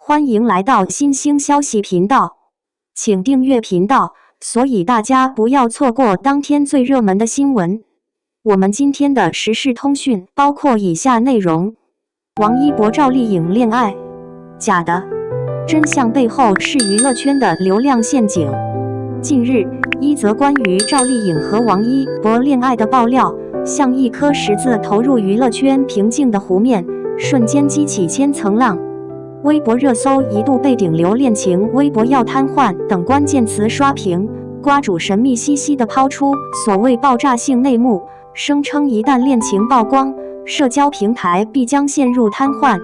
欢迎来到新兴消息频道，请订阅频道，所以大家不要错过当天最热门的新闻。我们今天的时事通讯包括以下内容：王一博赵丽颖恋爱，假的，真相背后是娱乐圈的流量陷阱。近日，一则关于赵丽颖和王一博恋爱的爆料，像一颗石子投入娱乐圈平静的湖面，瞬间激起千层浪。微博热搜一度被顶流恋情、微博要瘫痪等关键词刷屏，瓜主神秘兮兮地抛出所谓爆炸性内幕，声称一旦恋情曝光，社交平台必将陷入瘫痪。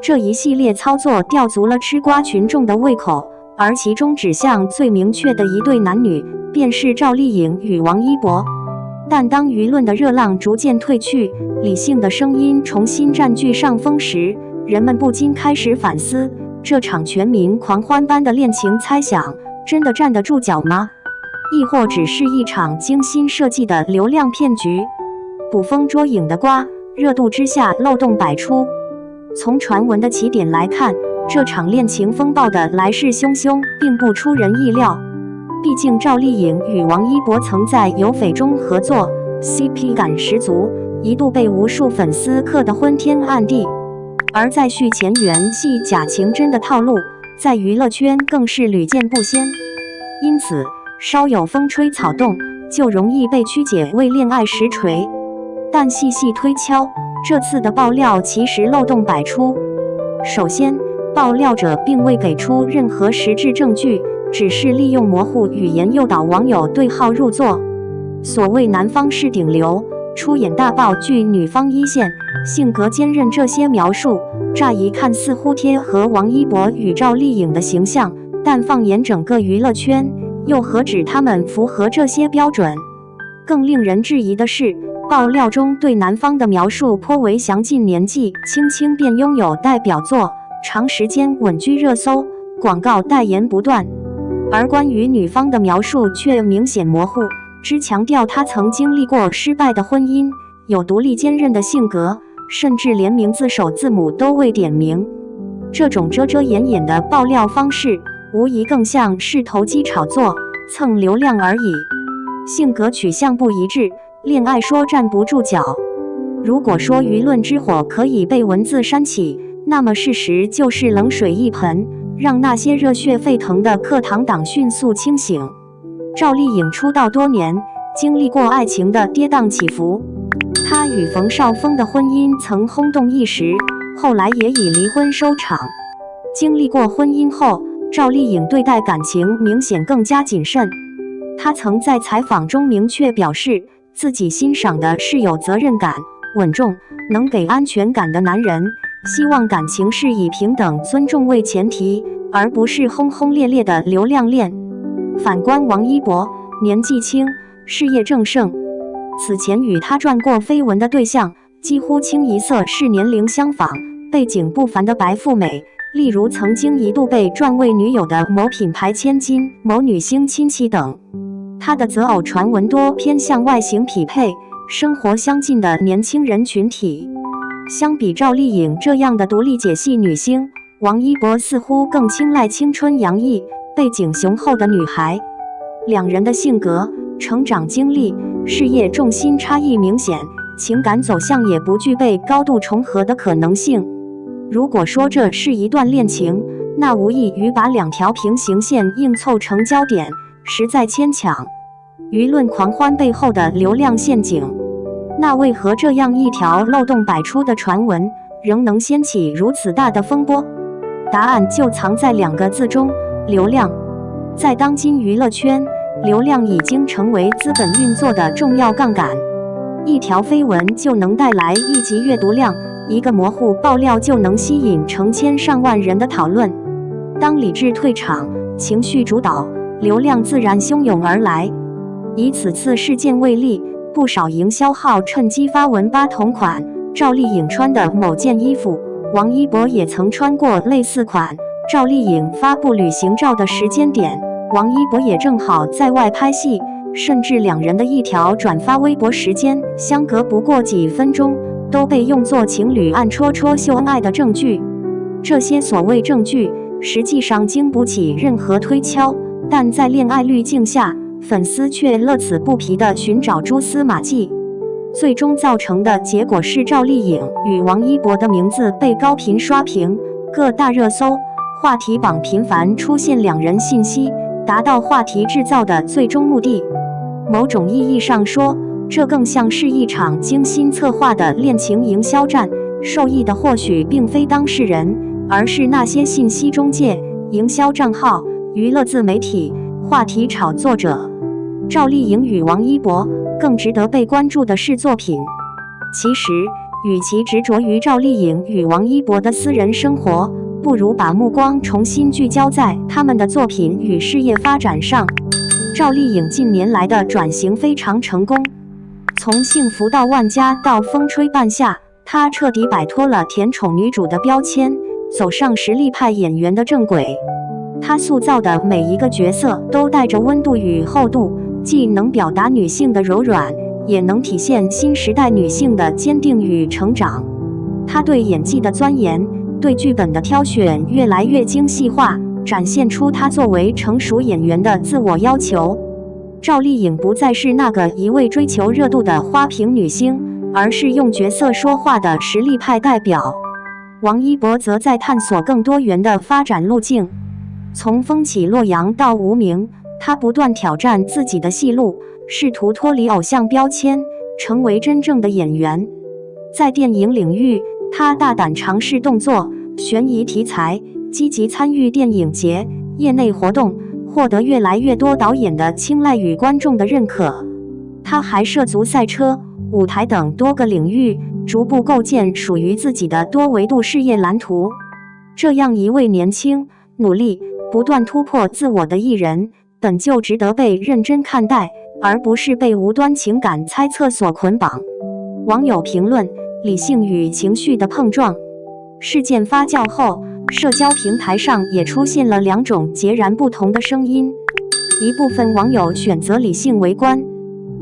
这一系列操作吊足了吃瓜群众的胃口，而其中指向最明确的一对男女，便是赵丽颖与王一博。但当舆论的热浪逐渐退去，理性的声音重新占据上风时，人们不禁开始反思，这场全民狂欢般的恋情猜想，真的站得住脚吗？亦或只是一场精心设计的流量骗局？捕风捉影的瓜，热度之下漏洞百出。从传闻的起点来看，这场恋情风暴的来势汹汹，并不出人意料。毕竟赵丽颖与王一博曾在《有匪》中合作 ，CP 感十足，一度被无数粉丝磕得昏天暗地。而再续前缘系假情真的套路，在娱乐圈更是屡见不鲜。因此，稍有风吹草动，就容易被曲解为恋爱实锤。但细细推敲，这次的爆料其实漏洞百出。首先，爆料者并未给出任何实质证据，只是利用模糊语言诱导网友对号入座。所谓男方是顶流，出演大爆剧，女方一线，性格坚韧，这些描述乍一看似乎贴合王一博与赵丽颖的形象，但放眼整个娱乐圈，又何止他们符合这些标准？更令人质疑的是，爆料中对男方的描述颇为详尽，年纪轻轻便拥有代表作，长时间稳居热搜，广告代言不断。而关于女方的描述却明显模糊，只强调她曾经历过失败的婚姻，有独立坚韧的性格，甚至连名字首字母都未点名。这种遮遮掩掩的爆料方式，无疑更像是投机炒作，蹭流量而已。性格取向不一致，恋爱说站不住脚。如果说舆论之火可以被文字煽起，那么事实就是冷水一盆，让那些热血沸腾的课堂党迅速清醒。赵丽颖出道多年，经历过爱情的跌宕起伏。她与冯绍峰的婚姻曾轰动一时，后来也以离婚收场。经历过婚姻后，赵丽颖对待感情明显更加谨慎。她曾在采访中明确表示，自己欣赏的是有责任感、稳重、能给安全感的男人，希望感情是以平等尊重为前提，而不是轰轰烈烈的流量恋。反观王一博，年纪轻，事业正盛，此前与他转过绯闻的对象，几乎清一色是年龄相仿、背景不凡的白富美，例如曾经一度被转为女友的某品牌千金、某女星亲戚等。他的择偶传闻多偏向外形匹配、生活相近的年轻人群体。相比赵丽颖这样的独立解析女星，王一博似乎更青睐青春洋溢、背景雄厚的女孩。两人的性格、成长经历、事业重心差异明显，情感走向也不具备高度重合的可能性。如果说这是一段恋情，那无异于把两条平行线硬凑成焦点，实在牵强。舆论狂欢背后的流量陷阱，那为何这样一条漏洞百出的传闻仍能掀起如此大的风波？答案就藏在两个字中：流量。在当今娱乐圈，流量已经成为资本运作的重要杠杆。一条绯闻就能带来一级阅读量，一个模糊爆料就能吸引成千上万人的讨论。当理智退场，情绪主导，流量自然汹涌而来。以此次事件为例，不少营销号趁机发文扒同款赵丽颖穿的某件衣服，王一博也曾穿过类似款。赵丽颖发布旅行照的时间点，王一博也正好在外拍戏，甚至两人的一条转发微博时间相隔不过几分钟，都被用作情侣暗戳戳秀恩爱的证据。这些所谓证据实际上经不起任何推敲，但在恋爱滤镜下，粉丝却乐此不疲地寻找蛛丝马迹。最终造成的结果是赵丽颖与王一博的名字被高频刷屏，各大热搜、话题榜频繁出现两人信息，达到话题制造的最终目的。某种意义上说，这更像是一场精心策划的恋情营销战，受益的或许并非当事人，而是那些信息中介、营销账号、娱乐自媒体、话题炒作者。赵丽颖与王一博更值得被关注的是作品。其实，与其执着于赵丽颖与王一博的私人生活，不如把目光重新聚焦在他们的作品与事业发展上。赵丽颖近年来的转型非常成功，从幸福到万家到风吹半夏，她彻底摆脱了甜宠女主的标签，走上实力派演员的正轨。她塑造的每一个角色都带着温度与厚度，既能表达女性的柔软，也能体现新时代女性的坚定与成长。她对演技的钻研，对剧本的挑选越来越精细化，展现出她作为成熟演员的自我要求。赵丽颖不再是那个一味追求热度的花瓶女星，而是用角色说话的实力派代表。王一博则在探索更多元的发展路径，从风起洛阳到无名，他不断挑战自己的戏路，试图脱离偶像标签，成为真正的演员。在电影领域，他大胆尝试动作、悬疑题材，积极参与电影节、业内活动，获得越来越多导演的青睐与观众的认可。他还涉足赛车、舞台等多个领域，逐步构建属于自己的多维度事业蓝图。这样一位年轻、努力、不断突破自我的艺人，本就值得被认真看待，而不是被无端情感猜测所捆绑。网友评论：理性与情绪的碰撞。事件发酵后，社交平台上也出现了两种截然不同的声音。一部分网友选择理性围观，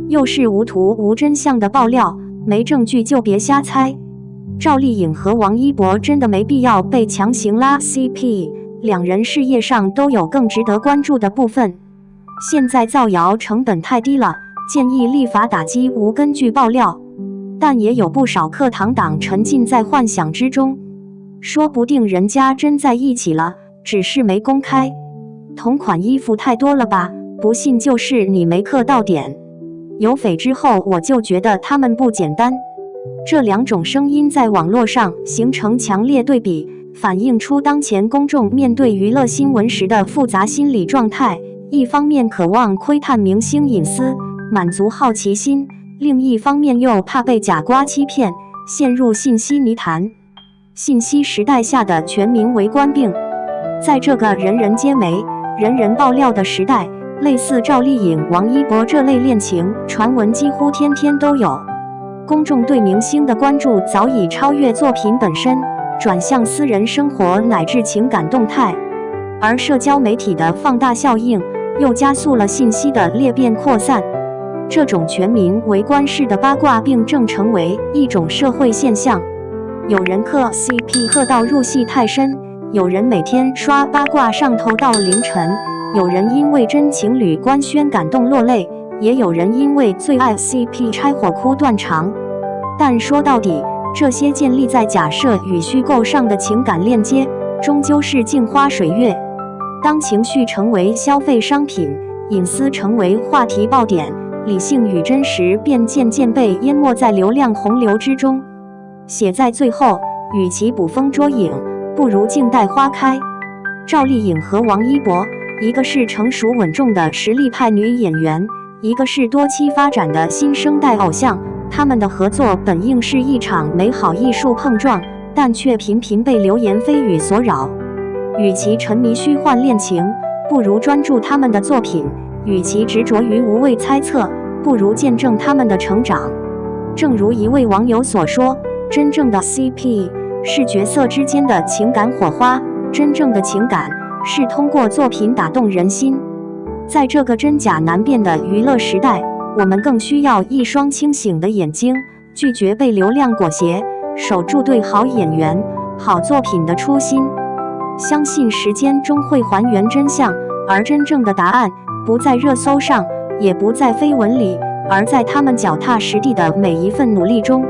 又是无图无真相的爆料，没证据就别瞎猜。赵丽颖和王一博真的没必要被强行拉 CP， 两人事业上都有更值得关注的部分。现在造谣成本太低了，建议立法打击无根据爆料。但也有不少课堂党沉浸在幻想之中，说不定人家真在一起了，只是没公开。同款衣服太多了吧？不信就是你没课到点。有翡之后，我就觉得他们不简单。这两种声音在网络上形成强烈对比，反映出当前公众面对娱乐新闻时的复杂心理状态。一方面渴望窥探明星隐私，满足好奇心，另一方面又怕被假瓜欺骗，陷入信息泥潭。信息时代下的全民围观病。在这个人人皆媒、人人爆料的时代，类似赵丽颖、王一博这类恋情传闻几乎天天都有。公众对明星的关注早已超越作品本身，转向私人生活乃至情感动态。而社交媒体的放大效应，又加速了信息的裂变扩散。这种全民围观式的八卦病正成为一种社会现象。有人磕 CP 磕到入戏太深，有人每天刷八卦上头到凌晨，有人因为真情侣官宣感动落泪，也有人因为最爱 CP 拆火哭断肠。但说到底，这些建立在假设与虚构上的情感链接，终究是镜花水月。当情绪成为消费商品，隐私成为话题爆点，理性与真实便渐渐被淹没在流量洪流之中。写在最后，与其捕风捉影，不如静待花开。赵丽颖和王一博，一个是成熟稳重的实力派女演员，一个是多期发展的新生代偶像。他们的合作本应是一场美好艺术碰撞，但却频频被流言蜚语所扰。与其沉迷虚幻恋情，不如专注他们的作品；与其执着于无谓猜测，不如见证他们的成长。正如一位网友所说，真正的 CP 是角色之间的情感火花，真正的情感是通过作品打动人心。在这个真假难辨的娱乐时代，我们更需要一双清醒的眼睛，拒绝被流量裹挟，守住对好演员，好作品的初心。相信时间终会还原真相，而真正的答案不在热搜上，也不在绯闻里，而在他们脚踏实地的每一份努力中。